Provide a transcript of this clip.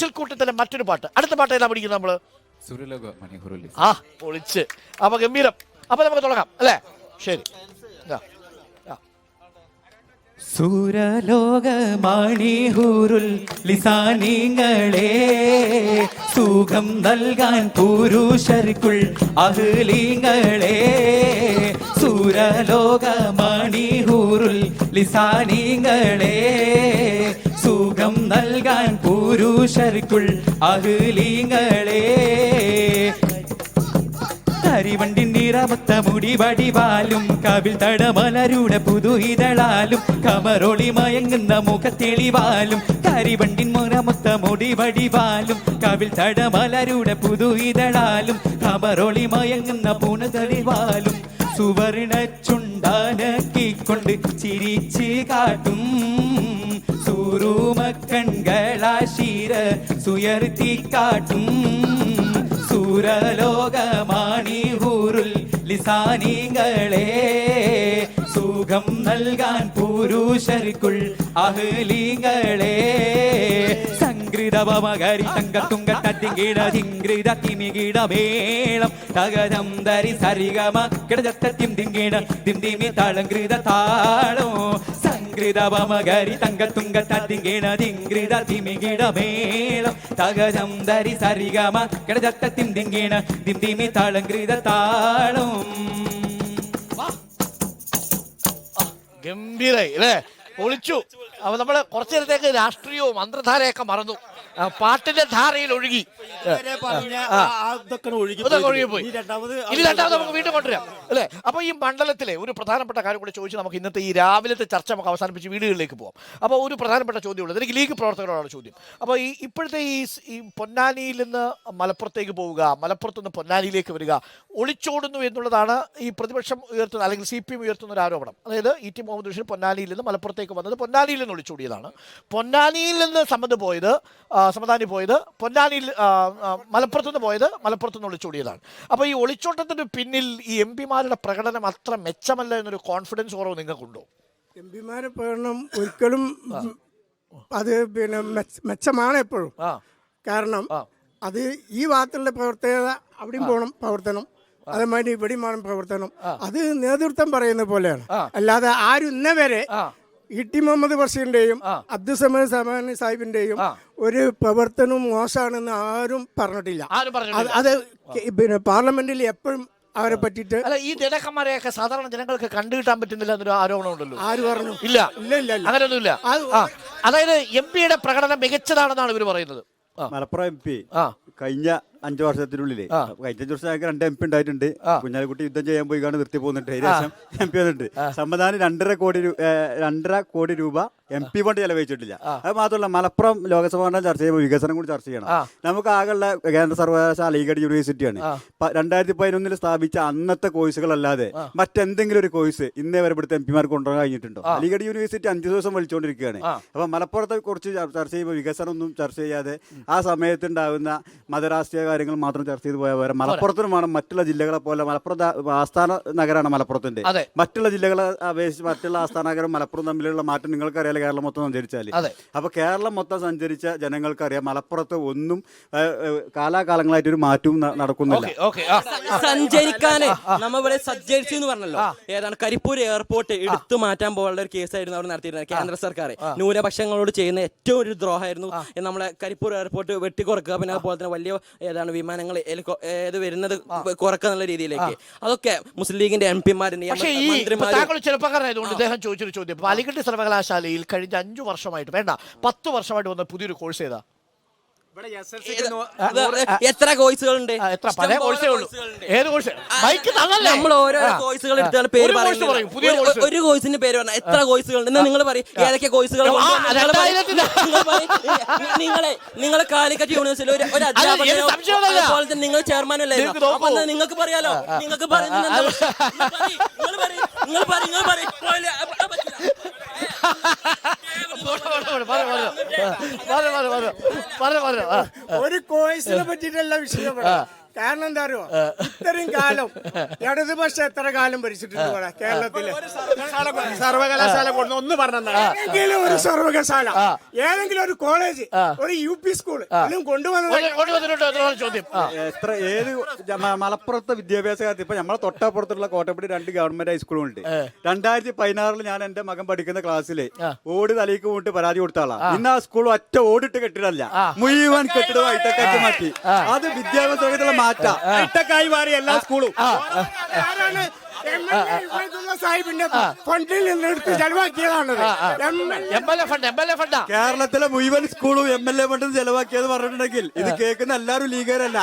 ചിൽക്കൂട്ടത്തിലെ മറ്റൊരു പാട്ട്. അടുത്ത പാട്ട് ഏതാ പഠിക്കുന്നത് നമ്മള്? ആ പൊളിച്ച്. അപ്പൊ ഗംഭീരം. അപ്പൊ നമുക്ക് തുടങ്ങാം അല്ലേ? ശരി. സൂരലോകമാണിഹൂറുൽ ലിസാനിങ്ങളെ സുഖം നൽകാൻ പുരുഷർക്കുൾ അഹ്ലീങ്ങളെ സൂരലോകമാണിഹൂറുൽ ലിസാനിങ്ങളെ സുഖം നൽകാൻ പുരുഷർക്കുൾ അഹ്ലീങ്ങളെ കരിവണ്ടി നിറമത്ത മുടി വടിവാലും കവിൽ തടമലരുടെ പുതു ഇതളാലും കമറൊളി മയങ്ങുന്ന മുഖത്തെളിവാലും കരിവണ്ടി നിറമത്ത മുടി വടിവാലും കവിൽ തടമലരുടെ പുതു ഇതളാലും കമറൊളി മയങ്ങുന്ന പുനതെളിവാലും സുവർണ ചുണ്ടാനക്കിക്കൊണ്ട് ചിരിച്ച് കാട്ടും സൂറുമക്കൺകളാശീര സുയർത്തി കാട്ടും സൂരലോകമാണിഹൂറുൽ ലിസാനിങ്ങളെ സുഖം നൽകാൻ പുരുഷർക്കുൾ അഹ്ലീങ്ങളെ സംഗൃതവമകരി തങ്കത്തുങ്ക തത്തിങ്കിട ജിങ്കൃത തിമികിട മേളം തകരം ധരി സരിഗമ കിടജത്തത്തിം തിങ്കിട തിന്തിമി താളങ്കൃത താളോ സംഗൃതവമകരി തങ്കത്തുങ്ക തത്തിങ്കിട ജിങ്കൃത തിമികിട മേളം തകരം ധരി സരിഗമ കിടജത്തത്തിം തിങ്കിട തിന്തിമി താളങ്കൃത താളം. ഗംഭീരായി അല്ലേ? പൊളിച്ചു. അപ്പൊ നമ്മള് കുറച്ചു നേരത്തേക്ക് രാഷ്ട്രീയവും അന്തർധാരയൊക്കെ മറന്നു. പാട്ടിന്റെ ധാരയിൽ ഒഴുകി ഒഴുകിപ്പോയി. ഇനി രണ്ടാമത് നമുക്ക് വീണ്ടും കൊണ്ടുവരാം അല്ലെ? അപ്പൊ ഈ മണ്ഡലത്തിലെ ഒരു പ്രധാനപ്പെട്ട കാര്യം കൂടെ ചോദിച്ച് നമുക്ക് ഇന്നത്തെ ഈ രാവിലത്തെ ചർച്ച നമുക്ക് അവസാനിപ്പിച്ച് വീടുകളിലേക്ക് പോകാം. അപ്പോൾ ഒരു പ്രധാനപ്പെട്ട ചോദ്യമുള്ളത് എനിക്ക് ലീഗ് പ്രവർത്തകരോടാണ് ചോദ്യം. അപ്പോൾ ഇപ്പോഴത്തെ ഈ പൊന്നാനിയിൽ നിന്ന് മലപ്പുറത്തേക്ക് പോവുക, മലപ്പുറത്ത് നിന്ന് പൊന്നാനിയിലേക്ക് വരിക, ഒളിച്ചോടുന്നു എന്നുള്ളതാണ് ഈ പ്രതിപക്ഷം ഉയർത്തുന്ന അല്ലെങ്കിൽ CPM ഉയർത്തുന്ന ഒരു ആരോപണം. അതായത് ET മുഹമ്മദ് ബഷീർ പൊന്നാനിയിൽ നിന്ന് മലപ്പുറത്തേക്ക് വന്നത് പൊന്നാനിയിൽ നിന്ന് ഒളിച്ചോടിയതാണ്. പൊന്നാനിയിൽ നിന്ന് സമദാനി പോയത് പൊന്നാനിയിൽ, മലപ്പുറത്ത് നിന്ന് പോയത് മലപ്പുറത്ത് നിന്ന് ഒളിച്ചോടിയതാണ്. അപ്പോൾ ഈ ഒളിച്ചോട്ടത്തിന് പിന്നിൽ ഈ MP-മാരുടെ പ്രകടനം അത്ര മെച്ചമല്ല എന്നൊരു കോൺഫിഡൻസ് കുറവ് നിങ്ങൾക്കുണ്ടോ? MP-മാരുടെ പ്രകടനം ഒരിക്കലും അത് മെച്ചമാണ് എപ്പോഴും. കാരണം അത് ഈ ഭാഗത്തുള്ള പ്രവർത്തകത അവിടെയും പോകണം പ്രവർത്തനം, അതേമാതിരി ഇവിടെയും വേണം പ്രവർത്തനം. അത് നേതൃത്വം പറയുന്ന പോലെയാണ്. അല്ലാതെ ആരും ഇന്നവരെ ET മുഹമ്മദ് ബഷീറിന്റെയും അബ്ദുസമദ് സമാനി സാഹിബിന്റെയും ഒരു പ്രവർത്തനവും മോശമാണെന്ന് ആരും പറഞ്ഞിട്ടില്ല. അത് പാർലമെന്റിൽ എപ്പോഴും അവരെ പറ്റിയിട്ട് അല്ല, ഈ നേതാക്കന്മാരെയൊക്കെ സാധാരണ ജനങ്ങൾക്ക് കണ്ടുകിട്ടാൻ പറ്റുന്നില്ല എന്നൊരു ആരോപണം ഉണ്ടല്ലോ. ആര് പറഞ്ഞു? ഇല്ല, അങ്ങനെയൊന്നുമില്ല. അതായത് MP-യുടെ പ്രകടനം മികച്ചതാണെന്നാണ് ഇവർ പറയുന്നത്. മലപ്പുറം MP കഴിഞ്ഞ 5 വർഷത്തിനുള്ളിൽ കഴിഞ്ഞ 5 വർഷം 2 MP ഉണ്ടായിട്ടുണ്ട്. കുഞ്ഞാലിക്കുട്ടി യുദ്ധം ചെയ്യാൻ പോയി നിർത്തി പോകുന്നുണ്ട്. ഏകദേശം MP വന്നിട്ടുണ്ട്. സംവിധാനം 2.5 കോടി രൂപ MP ഫണ്ട് ചെലവഴിച്ചിട്ടില്ല. അത് മാത്രമല്ല, മലപ്പുറം ലോകസഭാ മണ്ഡലം ചർച്ച ചെയ്യുമ്പോൾ വികസനം കൂടി ചർച്ച ചെയ്യണം. നമുക്ക് ആകെയുള്ള കേന്ദ്ര സർവകലാശാല അലിഗഡ് യൂണിവേഴ്സിറ്റിയാണ്. 2011 സ്ഥാപിച്ച അന്നത്തെ കോഴ്സുകളല്ലാതെ മറ്റെന്തെങ്കിലും ഒരു കോഴ്സ് ഇന്നേ വരെ ഇവിടുത്തെ MP-മാർക്ക് കൊണ്ടുപോകാൻ കഴിഞ്ഞിട്ടുണ്ടോ? അലിഗഡ് യൂണിവേഴ്സിറ്റി 5 ദിവസം വിളിച്ചുകൊണ്ടിരിക്കുകയാണ്. അപ്പൊ മലപ്പുറത്തെ കുറിച്ച് ചർച്ച ചെയ്യുമ്പോൾ വികസനം ഒന്നും ചർച്ച ചെയ്യാതെ ആ സമയത്തുണ്ടാകുന്ന മതരാഷ്ട്രീയ കാര്യങ്ങൾ മാത്രം ചർച്ച ചെയ്ത് പോയ പോലെ മലപ്പുറത്തിനും വേണം മറ്റുള്ള ജില്ലകളെ പോലെ. മലപ്പുറത്ത് ആസ്ഥാന നഗരമാണ് മലപ്പുറത്തിന്റെ. മറ്റുള്ള ജില്ലകളെ അപേക്ഷിച്ച് മറ്റുള്ള ആസ്ഥാന നഗരം മലപ്പുറം തമ്മിലുള്ള മാറ്റം നിങ്ങൾക്കറിയാം. കേരളം മൊത്തം സഞ്ചരിച്ചാൽ അപ്പൊ കേരളം മൊത്തം സഞ്ചരിച്ച ജനങ്ങൾക്കറിയാം മലപ്പുറത്ത് ഒന്നും കാലാകാലങ്ങളായിട്ട് ഒരു മാറ്റവും നടക്കുന്നില്ല. സഞ്ചരിക്കാന് നമ്മളിവിടെ സജ്ജരിച്ചു എന്ന് പറഞ്ഞല്ലോ. ഏതാണ് കരിപ്പൂർ എയർപോർട്ട് എടുത്തു മാറ്റാൻ പോലുള്ള ഒരു കേസായിരുന്നു അവർ നടത്തിയിരുന്നത് കേന്ദ്ര സർക്കാർ. ന്യൂനപക്ഷങ്ങളോട് ചെയ്യുന്ന ഏറ്റവും ഒരു ദ്രോഹമായിരുന്നു നമ്മളെ കരിപ്പൂർ എയർപോർട്ട് വെട്ടിക്കുറക്കുക. പിന്നെ അതുപോലെ തന്നെ വലിയ ഏതാണ് വിമാനങ്ങൾ വരുന്നത് കുറക്കുക എന്നുള്ള രീതിയിലേക്ക്. അതൊക്കെ മുസ്ലിം ലീഗിന്റെ MP-മാർ ചെറുപ്പക്കാരായതുകൊണ്ട് ഇദ്ദേഹം ചോദിച്ചൊരു ചോദ്യം. അലിഗഡ് സർവകലാശാലയിൽ കഴിഞ്ഞ 5 വർഷമായിട്ട് 10 വർഷമായിട്ട് വന്ന പുതിയൊരു കോഴ്സ് ഏതാ? എത്ര കോഴ്സുകളുണ്ട്? പഴയ കോഴ്സേ ഉള്ളൂ. ഏത് കോഴ്സ്? നമ്മൾ ഓരോ കോഴ്സുകൾ എടുത്താൽ പേര് പറയും. ഒരു കോഴ്സിന്റെ പേര് പറഞ്ഞാൽ എത്ര കോഴ്സുകളുണ്ട് നിങ്ങൾ പറയും. ഏതൊക്കെ കോഴ്സുകൾ? നിങ്ങളെ കാലിക്കറ്റ് യൂണിവേഴ്സിറ്റി ഒരു അധ്യാപകനെ അതുപോലെ തന്നെ നിങ്ങൾ ചെയർമാൻ അല്ലായിരുന്നു. അപ്പൊ നിങ്ങൾക്ക് പറയാലോ. നിങ്ങൾക്ക് ഒരു കോഴ്സിനെ പറ്റിയിട്ടല്ല വിഷയം. കാരണം എന്താ അറിയോ, ഇത്രയും കാലം ഇടതുപക്ഷം എത്ര കാലം ഭരിച്ചിട്ടുണ്ട് ഇവിടെ കേരളത്തില്? സർവകലാശാല കൊണ്ട് ഒന്ന് പറഞ്ഞാൽ ഏതെങ്കിലും ഒരു സർവകലാശാല, ഏതെങ്കിലും ഒരു കോളേജ്, ഒരു UP സ്കൂൾ എല്ലാം കൊണ്ടുവന്നത് ചോദ്യം. എത്ര ഏത് മലപ്പുറത്തെ വിദ്യാഭ്യാസ കാര്യത്തിൽ ഇപ്പൊ നമ്മളെ തൊട്ടപ്പുറത്തുള്ള കോട്ടപ്പടി 2 ഗവൺമെന്റ് ഹൈസ്കൂളുണ്ട്. 2016 ഞാൻ എന്റെ മകൻ പഠിക്കുന്ന ക്ലാസ്സില് ഓട് തലയ്ക്ക് പോയിട്ട് പരാതി കൊടുത്ത ആളാ. ഇന്ന് ആ സ്കൂൾ ഒറ്റ ഓടിട്ട് കെട്ടിടല്ല, മുഴുവൻ കെട്ടിടം ഹൈടെക്കാക്കി മാറ്റി. അത് വിദ്യാഭ്യാസ രംഗത്തുള്ള മാറ്റാ. ഹൈടെക്കായി മാറി എല്ലാ സ്കൂളും. സാഹിബിന്റെ ഫണ്ടിൽ നിന്ന് എടുത്ത് ചെലവാക്കിയതാണ്. കേരളത്തിലെ മുഴുവൻ സ്കൂളും MLA ഫണ്ടിൽ ചെലവാക്കിയത് പറഞ്ഞിട്ടുണ്ടെങ്കിൽ ഇത് കേൾക്കുന്ന എല്ലാവരും ലീഗരല്ല.